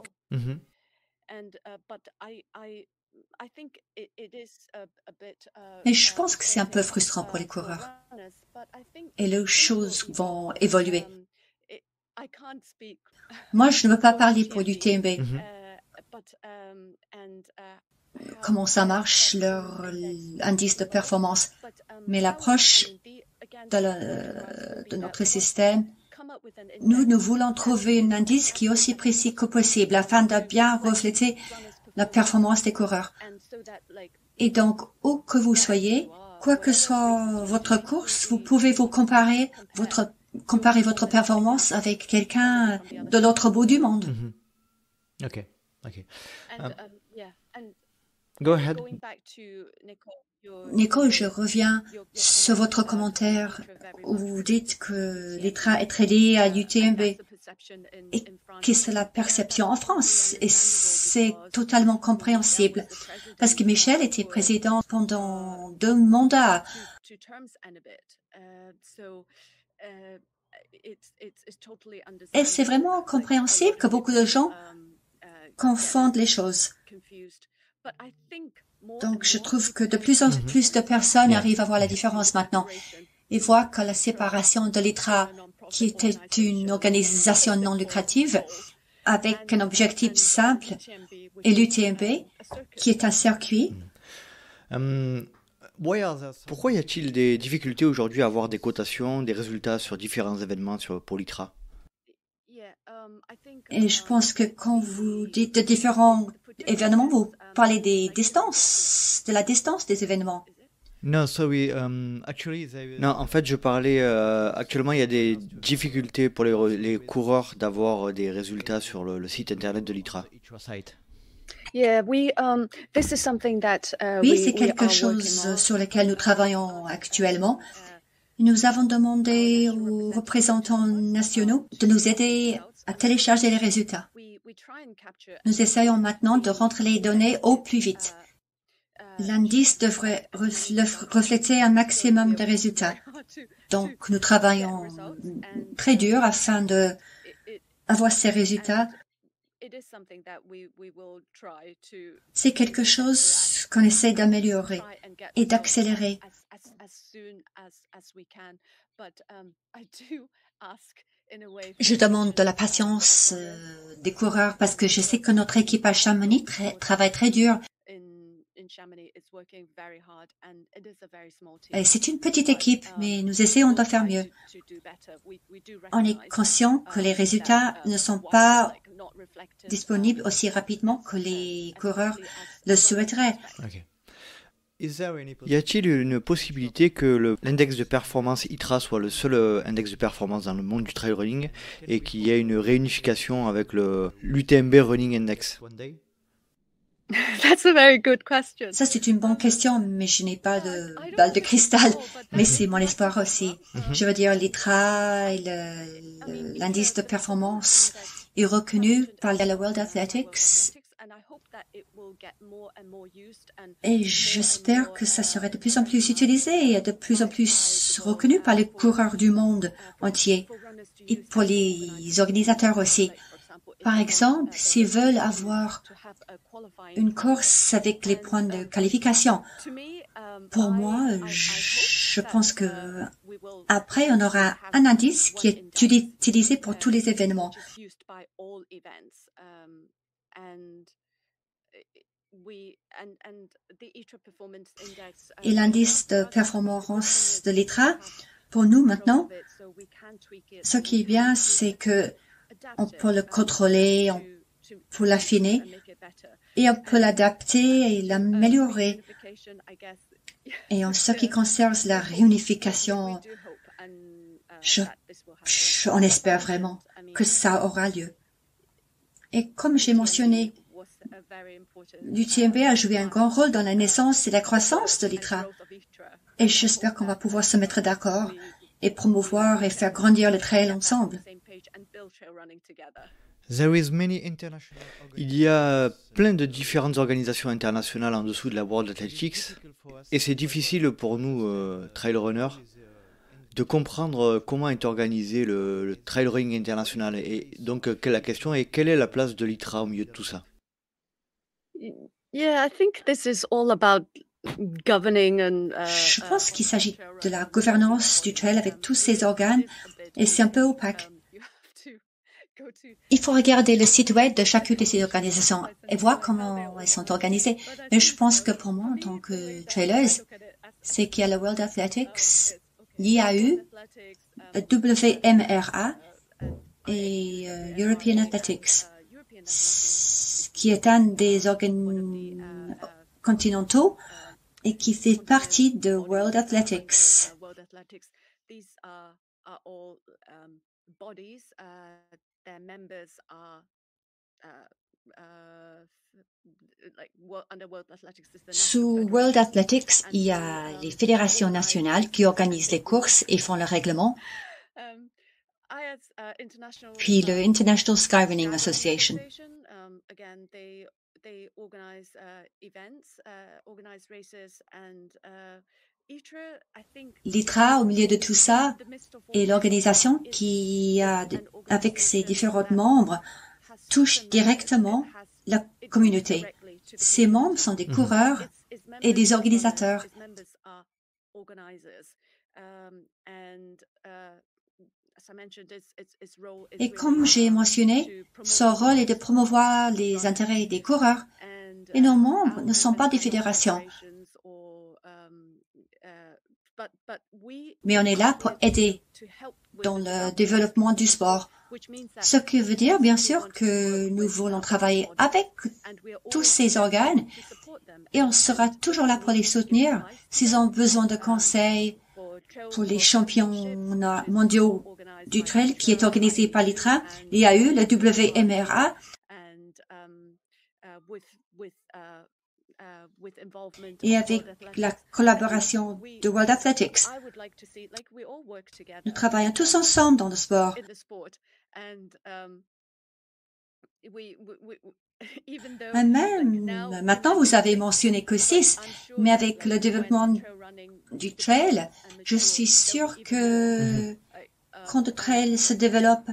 Mais je pense que c'est un peu frustrant pour les coureurs. Et les choses vont évoluer. I can't speak. Moi, je ne peux pas parler pour l'UTMB. Mhm. Comment ça marche, leur indice de performance. Mais l'approche de notre système, nous voulons trouver un indice qui est aussi précis que possible afin de bien refléter la performance des coureurs. Et donc, où que vous soyez, quoi que soit votre course, vous pouvez vous comparer votre performance avec quelqu'un de l'autre bout du monde. Mhm. Ok. Go ahead. Nico, je reviens sur votre commentaire où vous dites que l'ITRA est très lié à l'UTMB et que c'est la perception en France. Et c'est totalement compréhensible parce que Michel était président pendant 2 mandats. Et c'est vraiment compréhensible que beaucoup de gens confondent les choses. Donc, je trouve que de plus en plus de personnes arrivent à voir la différence maintenant et voient que la séparation de l'ITRA, qui était une organisation non lucrative, avec un objectif simple, et l'UTMB, qui est un circuit. Pourquoi y a-t-il des difficultés aujourd'hui à avoir des cotations, des résultats sur différents événements pour l'ITRA? Et je pense que quand vous dites de différents événements, vous parlez des distances, de la distance des événements. Non, non, en fait, je parlais. Actuellement, il y a des difficultés pour les coureurs d'avoir des résultats sur le site internet de l'ITRA. Oui, c'est quelque chose sur lequel nous travaillons actuellement. Nous avons demandé aux représentants nationaux de nous aider à télécharger les résultats. Nous essayons maintenant de rentrer les données au plus vite. L'indice devrait refléter un maximum de résultats. Donc, nous travaillons très dur afin de avoir ces résultats. C'est quelque chose qu'on essaie d'améliorer et d'accélérer. Je demande de la patience des coureurs parce que je sais que notre équipe à Chamonix travaille très dur. Et c'est une petite équipe, mais nous essayons de faire mieux. On est conscient que les résultats ne sont pas disponibles aussi rapidement que les coureurs le souhaiteraient. Okay. Y a-t-il une possibilité que l'index de performance ITRA soit le seul index de performance dans le monde du trail running et qu'il y ait une réunification avec l'UTMB Running Index? That's a very good question. Ça, c'est une bonne question, mais je n'ai pas de balle de cristal. Mais c'est mon espoir aussi. Je veux dire, l'ITRA et l'indice de performance est reconnu par la World Athletics. Et j'espère que ça serait de plus en plus utilisé et de plus en plus reconnu par les coureurs du monde entier et pour les organisateurs aussi. Par exemple, s'ils veulent avoir une course avec les points de qualification, pour moi, je pense que après, on aura un indice qui est utilisé pour tous les événements. Et l'indice de performance de l'ITRA, pour nous maintenant, ce qui est bien, c'est que on peut le contrôler, on peut l'affiner et on peut l'adapter et l'améliorer. Et en ce qui concerne la réunification, on espère vraiment que ça aura lieu. Et comme j'ai mentionné, l'UTMB a joué un grand rôle dans la naissance et la croissance de l'ITRA. Et j'espère qu'on va pouvoir se mettre d'accord et promouvoir et faire grandir le trail ensemble. Il y a plein de différentes organisations internationales en dessous de la World Athletics et c'est difficile pour nous, trail runners, de comprendre comment est organisé le trail running international. Et donc la question est, quelle est la place de l'ITRA au milieu de tout ça? Yeah, I think this is all about governing and Je pense qu'il s'agit de la gouvernance du trail avec tous ces organes et c'est un peu opaque. Il faut regarder le site web de chacune de ces organisations et voir comment elles sont organisées. Mais je pense que pour moi, en tant que traileuse, c'est qu'il y a le World Athletics, l'IAU, le WMRA et European Athletics, qui est un des organes continentaux et qui fait partie de World Athletics. These are all bodies. Their members are under World Athletics. Sous World Athletics, il y a les fédérations nationales qui organisent les courses et font le règlement. Puis le International Skyrunning Association. Again, they organize events, organize races, and l'ITRA, au milieu de tout ça, est l'organisation qui, avec ses différents membres, touche directement la communauté. Ces membres sont des coureurs et des organisateurs. Et comme j'ai mentionné, son rôle est de promouvoir les intérêts des coureurs. Et nos membres ne sont pas des fédérations. Mais on est là pour aider dans le développement du sport. Ce qui veut dire, bien sûr, que nous voulons travailler avec tous ces organes et on sera toujours là pour les soutenir s'ils ont besoin de conseils pour les championnats mondiaux du trail qui est organisé par l'ITRA, l'IAU, le WMRA. Et avec la collaboration de World Athletics. Nous travaillons tous ensemble dans le sport. Même maintenant, vous avez mentionné que 6, mais avec le développement du trail, je suis sûre que quand le trail se développe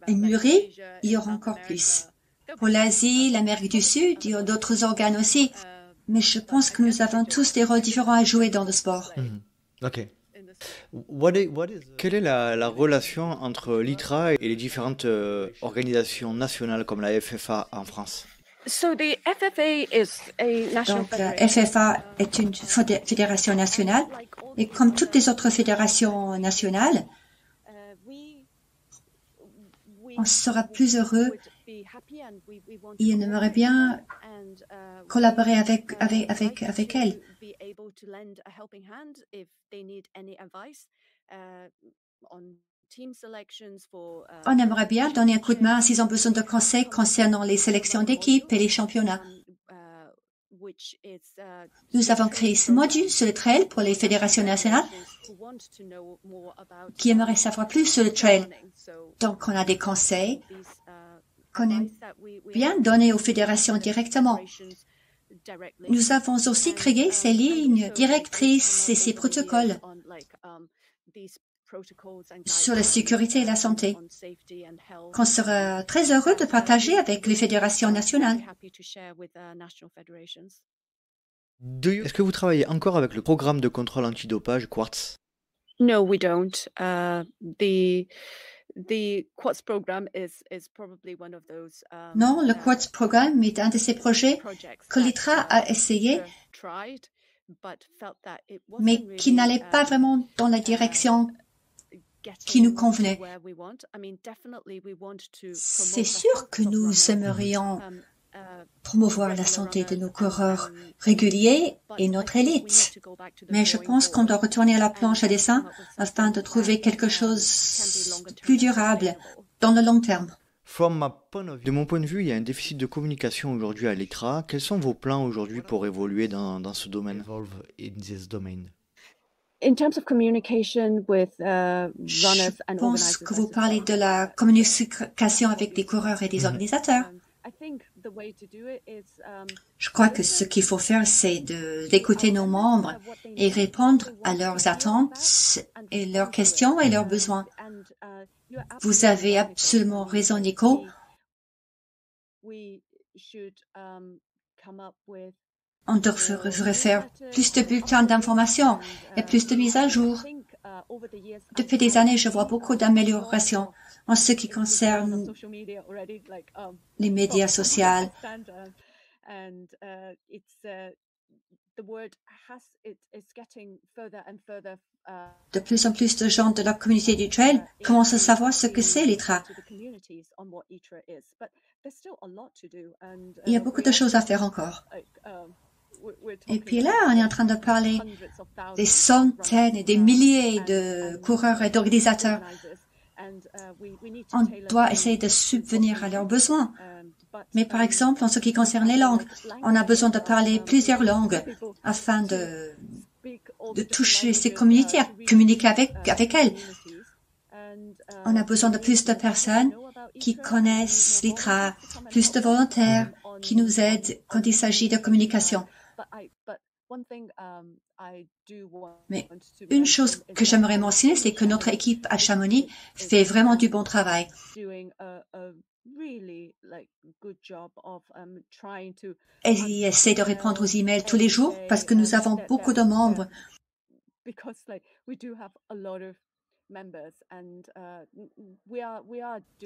et mûrit, il y aura encore plus. Pour l'Asie, l'Amérique du Sud, il y a d'autres organes aussi. Mais je pense que nous avons tous des rôles différents à jouer dans le sport. OK. Quelle est la relation entre l'ITRA et les différentes organisations nationales comme la FFA en France? Donc, la FFA est une fédération nationale et comme toutes les autres fédérations nationales, on sera plus heureux et on aimerait bien collaborer avec elle. On aimerait bien donner un coup de main s'ils ont besoin de conseils concernant les sélections d'équipes et les championnats. Nous avons créé ce module sur le trail pour les fédérations nationales qui aimeraient savoir plus sur le trail. Donc, on a des conseils qu'on aime bien donner aux fédérations directement. Nous avons aussi créé ces lignes directrices et ces protocoles sur la sécurité et la santé, qu'on sera très heureux de partager avec les fédérations nationales. Est-ce que vous travaillez encore avec le programme de contrôle antidopage Quartz? No, we don't. The Quartz program is probably one of those. Non, le Quartz programme est un de ces projets que l'ITRA a essayé, mais qui n'allait pas vraiment dans la direction qui nous convenait. C'est sûr que nous aimerions promouvoir la santé de nos coureurs réguliers et notre élite. Mais je pense qu'on doit retourner à la planche à dessin afin de trouver quelque chose de plus durable dans le long terme. De mon point de vue, il y a un déficit de communication aujourd'hui à l'ITRA. Quels sont vos plans aujourd'hui pour évoluer dans ce domaine? Je pense que vous parlez de la communication avec des coureurs et des organisateurs. Je crois que ce qu'il faut faire, c'est d'écouter nos membres et répondre à leurs attentes et leurs questions et leurs besoins. Vous avez absolument raison, Nico. On devrait faire plus de bulletins d'information et plus de mises à jour. Depuis des années, je vois beaucoup d'améliorations en ce qui concerne les médias sociaux. De plus en plus de gens de la communauté du trail commencent à savoir ce que c'est l'ITRA. Il y a beaucoup de choses à faire encore. Et puis là, on est en train de parler des centaines et des milliers de coureurs et d'organisateurs. On doit essayer de subvenir à leurs besoins. Mais par exemple, en ce qui concerne les langues, on a besoin de parler plusieurs langues afin de toucher ces communautés, à communiquer avec elles. On a besoin de plus de personnes qui connaissent l'ITRA, plus de volontaires qui nous aident quand il s'agit de communication. Mais une chose que j'aimerais mentionner, c'est que notre équipe à Chamonix fait vraiment du bon travail. Et ils essaient de répondre aux emails tous les jours parce que nous avons beaucoup de membres.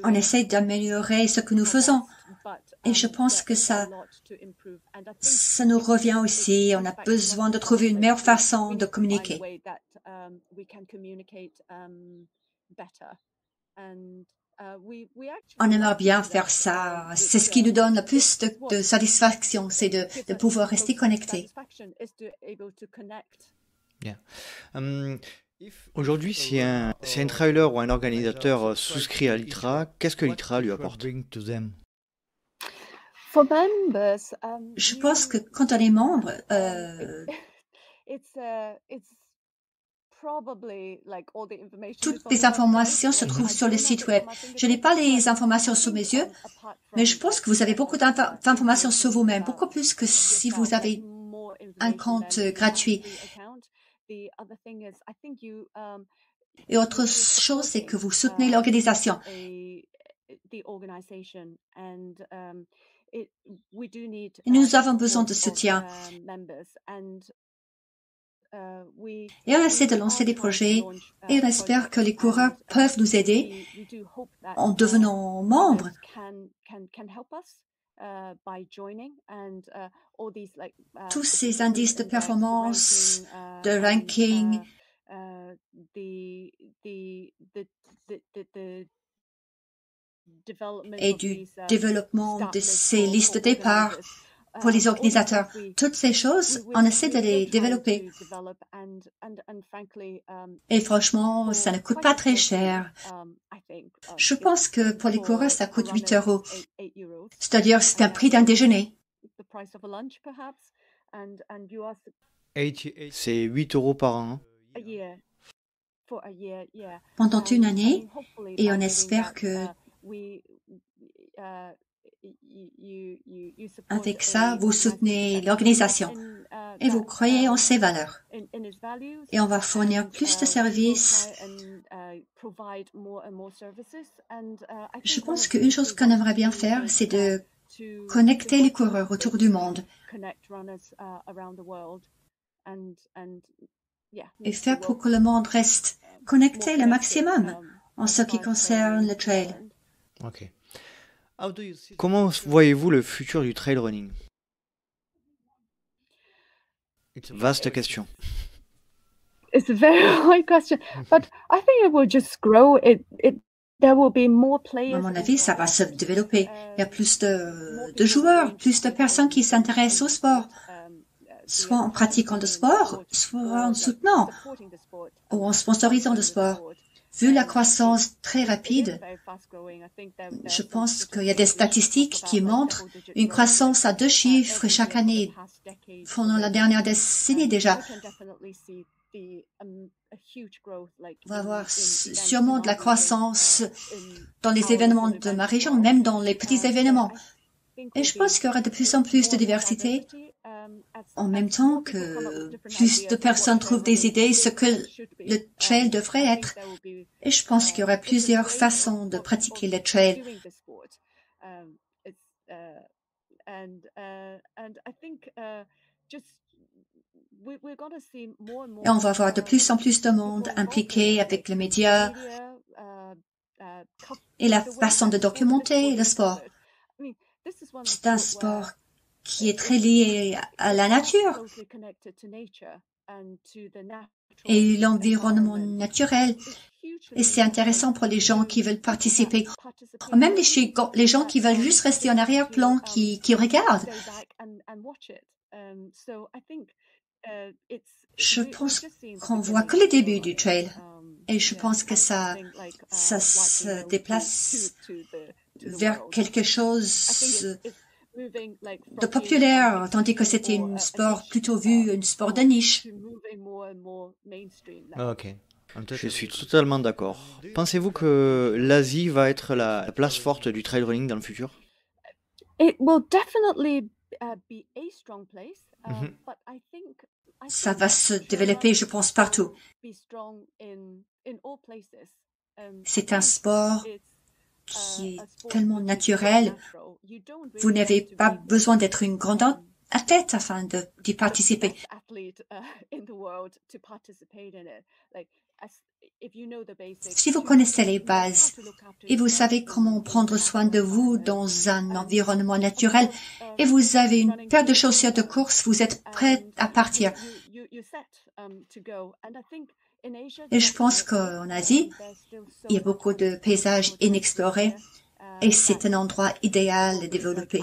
On essaie d'améliorer ce que nous faisons. Et je pense que ça nous revient aussi. On a besoin de trouver une meilleure façon de communiquer. On aimerait bien faire ça. C'est ce qui nous donne le plus de satisfaction, c'est de pouvoir rester connectés. Yeah. Aujourd'hui, si un trailer ou un organisateur souscrit à l'ITRA, qu'est-ce que l'ITRA lui apporte? Je pense que quand on est membre, toutes les informations se trouvent sur le site web. Je n'ai pas les informations sous mes yeux, mais je pense que vous avez beaucoup d'informations sur vous-même, beaucoup plus que si vous avez un compte gratuit. Et autre chose, c'est que vous soutenez l'organisation. Nous avons besoin de soutien. Et on essaie de lancer des projets et on espère que les coureurs peuvent nous aider en devenant membres. Tous ces indices de performance, de ranking, et du développement de ces listes de départ pour les organisateurs. Toutes ces choses, on essaie de les développer. Et franchement, ça ne coûte pas très cher. Je pense que pour les coureurs, ça coûte 8 €. C'est-à-dire, c'est un prix d'un déjeuner. C'est 8 € par an. Pendant une année, et on espère que avec ça, vous soutenez l'organisation et vous croyez en ses valeurs. Et on va fournir plus de services. Je pense qu'une chose qu'on aimerait bien faire, c'est de connecter les coureurs autour du monde et faire pour que le monde reste connecté le maximum en ce qui concerne le trail. Ok. Comment voyez-vous le futur du trail running? Vaste question. It's a very hard question, but I think it will just grow. There will be more players. À mon avis, ça va se développer. Il y a plus de joueurs, plus de personnes qui s'intéressent au sport, soit en pratiquant le sport, soit en soutenant ou en sponsorisant le sport. Vu la croissance très rapide, je pense qu'il y a des statistiques qui montrent une croissance à 2 chiffres chaque année pendant la dernière décennie déjà. On va avoir sûrement de la croissance dans les événements de ma région, même dans les petits événements. Et je pense qu'il y aura de plus en plus de diversité, en même temps que plus de personnes trouvent des idées ce que le trail devrait être. Et je pense qu'il y aura plusieurs façons de pratiquer le trail. Et on va voir de plus en plus de monde impliqué avec les médias et la façon de documenter le sport. C'est un sport qui est très lié à la nature et l'environnement naturel. Et c'est intéressant pour les gens qui veulent participer. Même les gens qui veulent juste rester en arrière-plan, qui regardent. Je pense qu'on voit que le début du trail. Et je pense que ça se déplace vers quelque chose de populaire, tandis que c'était un sport plutôt vu, un sport de niche. Ok. Je suis totalement d'accord. Pensez-vous que l'Asie va être la place forte du trail running dans le futur? Ça va se développer, je pense, partout. C'est un sport qui est tellement naturel. Vous n'avez pas besoin d'être une grande athlète afin d'y participer. Si vous connaissez les bases et vous savez comment prendre soin de vous dans un environnement naturel et vous avez une paire de chaussures de course, vous êtes prêt à partir. Et je pense qu'en Asie, il y a beaucoup de paysages inexplorés et c'est un endroit idéal à développer.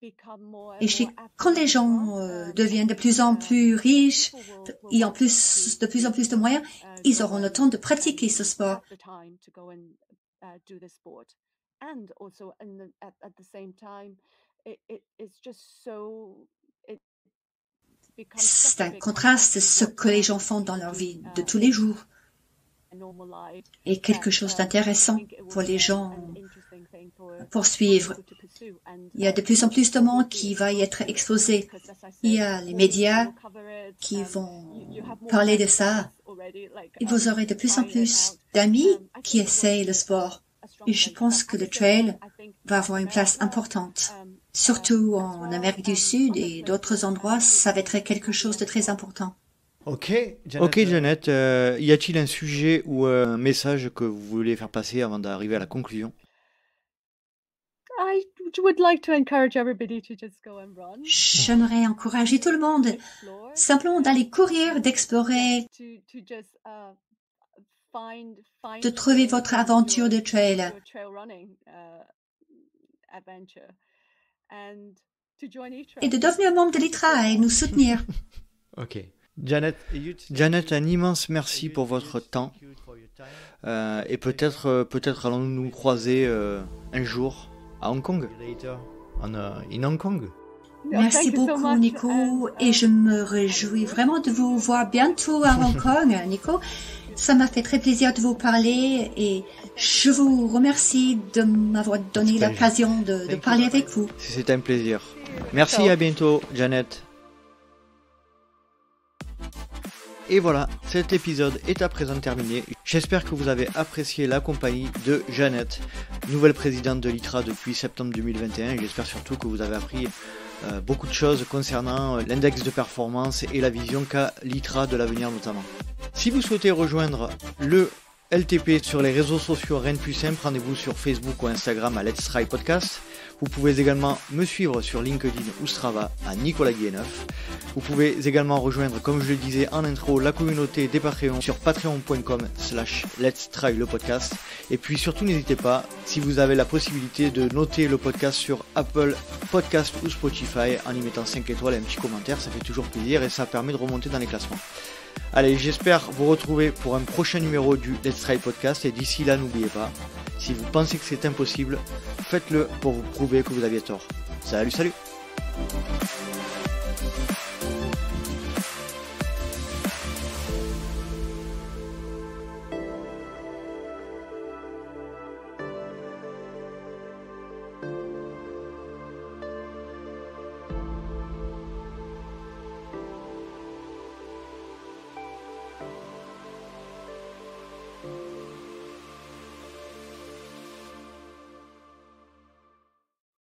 Et quand les gens deviennent de plus en plus riches et en plus de plus en plus de moyens, ils auront le temps de pratiquer ce sport. C'est un contraste ce que les gens font dans leur vie de tous les jours et quelque chose d'intéressant pour les gens poursuivre. Il y a de plus en plus de monde qui va y être exposé. Il y a les médias qui vont parler de ça. Et vous aurez de plus en plus d'amis qui essayent le sport. Et je pense que le trail va avoir une place importante. Surtout en Amérique du Sud et d'autres endroits, ça va être quelque chose de très important. Ok, Janet, y a-t-il un sujet ou un message que vous voulez faire passer avant d'arriver à la conclusion? J'aimerais encourager tout le monde simplement d'aller courir, d'explorer, de trouver votre aventure de trail. Et de devenir membre de l'ITRA et nous soutenir. Ok. Janet, un immense merci pour votre temps. Et peut-être allons-nous nous croiser un jour à Hong Kong. In Hong Kong. Merci beaucoup, Nico. Et je me réjouis vraiment de vous voir bientôt à Hong Kong, Nico. Ça m'a fait très plaisir de vous parler et je vous remercie de m'avoir donné l'occasion de parler avec vous. C'est un plaisir. Merci, à bientôt, Janet. Et voilà, cet épisode est à présent terminé. J'espère que vous avez apprécié la compagnie de Jeannette, nouvelle présidente de l'ITRA depuis septembre 2021. Et j'espère surtout que vous avez appris beaucoup de choses concernant l'index de performance et la vision qu'a l'ITRA de l'avenir notamment. Si vous souhaitez rejoindre le LTP sur les réseaux sociaux rien de plus simple, rendez-vous sur Facebook ou Instagram à Let's Try Podcast. Vous pouvez également me suivre sur LinkedIn ou Strava à Nicolas Guilleneuf. Vous pouvez également rejoindre, comme je le disais en intro, la communauté des Patreons sur patreon.com/Let's Try le podcast. Et puis surtout n'hésitez pas, si vous avez la possibilité, de noter le podcast sur Apple Podcast ou Spotify en y mettant 5 étoiles et un petit commentaire, ça fait toujours plaisir et ça permet de remonter dans les classements. Allez, j'espère vous retrouver pour un prochain numéro du Let's Try Podcast et d'ici là, n'oubliez pas, si vous pensez que c'est impossible, faites-le pour vous prouver que vous aviez tort. Salut!